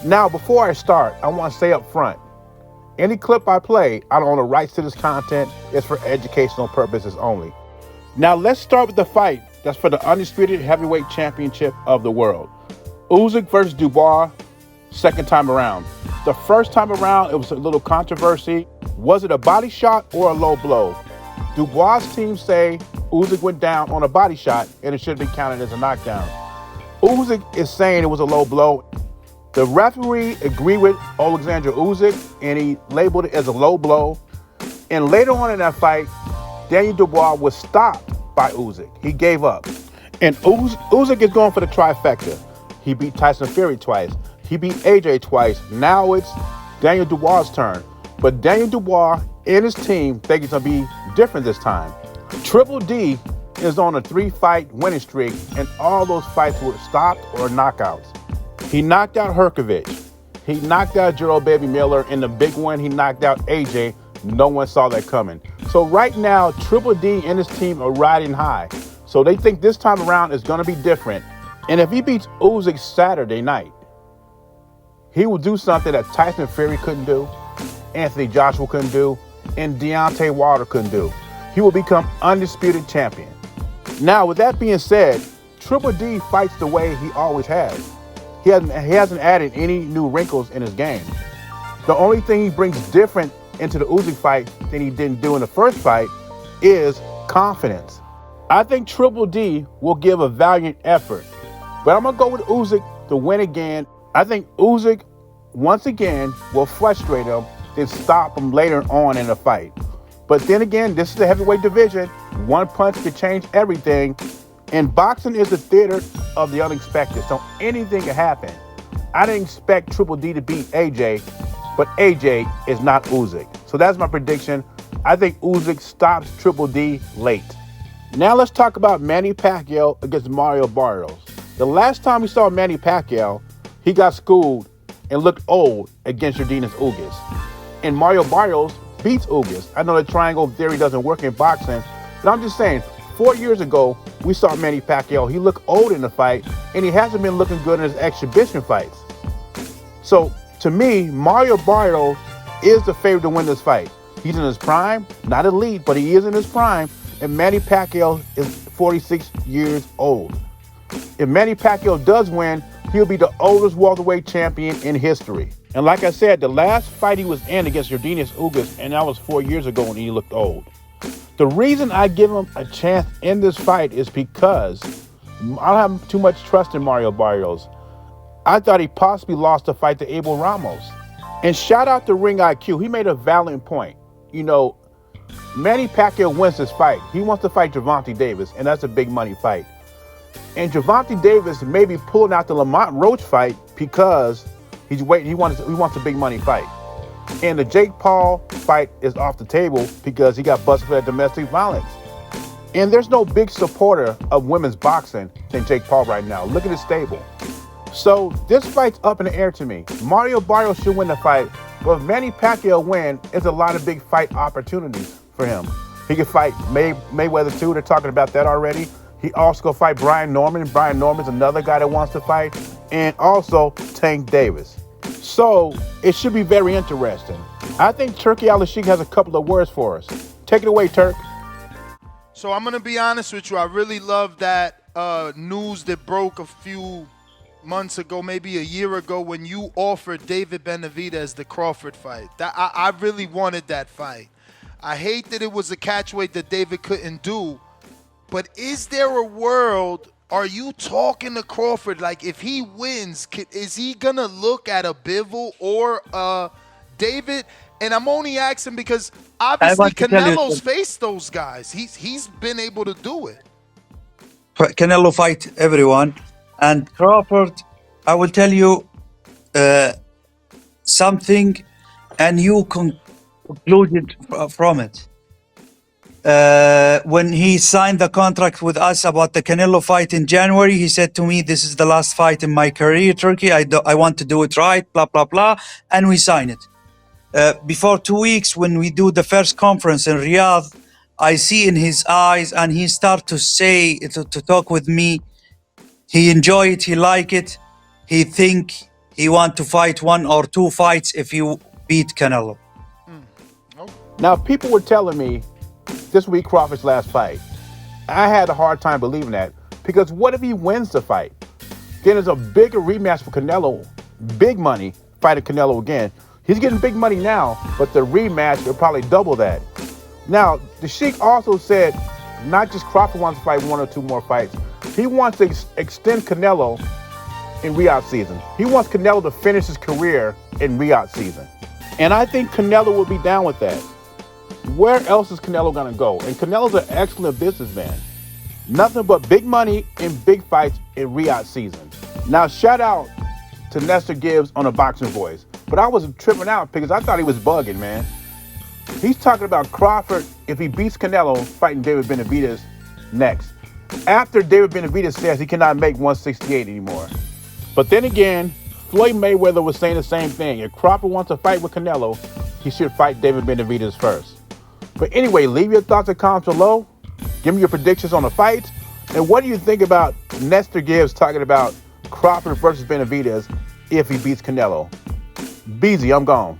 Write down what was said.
Now, before I start, I want to say up front, any clip I play, I don't own the rights to this content. It's for educational purposes only. Now, let's start with the fight that's for the undisputed heavyweight championship of the world. Usyk versus Dubois, second time around. The first time around, it was a little controversy. Was it a body shot or a low blow? Dubois' team say Usyk went down on a body shot and it should be counted as a knockdown. Usyk is saying it was a low blow. The referee agreed with Alexander Usyk and he labeled it as a low blow. And later on in that fight, Daniel Dubois was stopped by Usyk. He gave up. And Usyk is going for the trifecta. He beat Tyson Fury twice. He beat AJ twice. Now it's Daniel Dubois' turn. But Daniel Dubois and his team think it's going to be different this time. Triple D is on a 3-fight winning streak, and all those fights were stopped or knockouts. He knocked out Herkovich. He knocked out Gerald Baby Miller. In the big one, he knocked out AJ. No one saw that coming. So right now, Triple D and his team are riding high. So they think this time around is going to be different. And if he beats Usyk Saturday night, he will do something that Tyson Fury couldn't do, Anthony Joshua couldn't do, and Deontay Wilder couldn't do. He will become undisputed champion. Now, with that being said, Triple D fights the way he always has. He hasn't added any new wrinkles in his game. The only thing he brings different into the Usyk fight than he didn't do in the first fight is confidence. I think Triple D will give a valiant effort, but I'm going to go with Usyk to win again. I think Usyk, once again, will frustrate him, then stop him later on in the fight. But then again, this is the heavyweight division. One punch could change everything. And boxing is the theater of the unexpected, so anything can happen. I didn't expect Triple D to beat AJ, but AJ is not Usyk. So that's my prediction. I think Usyk stops Triple D late. Now let's talk about Manny Pacquiao against Mario Barrios. The last time we saw Manny Pacquiao, he got schooled and looked old against Yordenis Ugas. And Mario Barrios beats Ugas. I know the triangle theory doesn't work in boxing, but I'm just saying, 4 years ago, we saw Manny Pacquiao. He looked old in the fight, and he hasn't been looking good in his exhibition fights. So, to me, Mario Barrios is the favorite to win this fight. He's in his prime, not elite, but he is in his prime, and Manny Pacquiao is 46 years old. If Manny Pacquiao does win, he'll be the oldest welterweight champion in history. And like I said, the last fight he was in against Yordenis Ugas, and that was 4 years ago when he looked old. The reason I give him a chance in this fight is because I don't have too much trust in Mario Barrios. I thought he possibly lost the fight to Abel Ramos. And shout out to Ring IQ. He made a valiant point. You know, Manny Pacquiao wins this fight. He wants to fight Gervonta Davis, and that's a big money fight. And Gervonta Davis may be pulling out the Lamont Roach fight because he's waiting. He wants a big money fight. And the Jake Paul fight is off the table because he got busted for that domestic violence. And there's no big supporter of women's boxing than Jake Paul right now. Look at his stable. So this fight's up in the air to me. Mario Barrios should win the fight, but if Manny Pacquiao wins, it's a lot of big fight opportunities for him. He could fight Mayweather too. They're talking about that already. He also could fight Brian Norman. Brian Norman's another guy that wants to fight. And also Tank Davis. So it should be very interesting. I think Turki Al-Sheikh has a couple of words for us. Take it away, Turk. So I'm going to be honest with you. I really love that news that broke a few months ago, maybe a year ago, when you offered David Benavidez the Crawford fight. I really wanted that fight. I hate that it was a catchweight that David couldn't do. But is there a world, are you talking to Crawford? Like, if he wins, is he going to look at a Bivol or David? And I'm only asking because obviously Canelo's faced those guys. He's been able to do it. Canelo fight everyone. And Crawford, I will tell you something, and you concluded from it. When he signed the contract with us about the Canelo fight in January, he said to me, "This is the last fight in my career, Turkey. I want to do it right, blah, blah, blah." And we signed it. Before 2 weeks, when we do the first conference in Riyadh, I see in his eyes, and he start to say, to talk with me. He enjoy it, he like it. He think he want to fight 1 or 2 fights if you beat Canelo. Now, people were telling me this will be Crawford's last fight. I had a hard time believing that, because what if he wins the fight? Then there's a bigger rematch for Canelo, big money, fighting Canelo again. He's getting big money now, but the rematch will probably double that. Now, the Sheik also said not just Crawford wants to fight 1 or 2 more fights. He wants to extend Canelo in Riyadh season. He wants Canelo to finish his career in Riyadh season. And I think Canelo will be down with that. Where else is Canelo going to go? And Canelo's an excellent businessman. Nothing but big money and big fights in Riyadh season. Now, shout out to Nestor Gibbs on the Boxing Voice. But I was tripping out because I thought he was bugging, man. He's talking about Crawford, if he beats Canelo, fighting David Benavidez next, after David Benavidez says he cannot make 168 anymore. But then again, Floyd Mayweather was saying the same thing. If Crawford wants to fight with Canelo, he should fight David Benavidez first. But anyway, leave your thoughts and comments below. Give me your predictions on the fight. And what do you think about Nestor Gibbs talking about Crawford versus Benavidez if he beats Canelo? Beezy, I'm gone.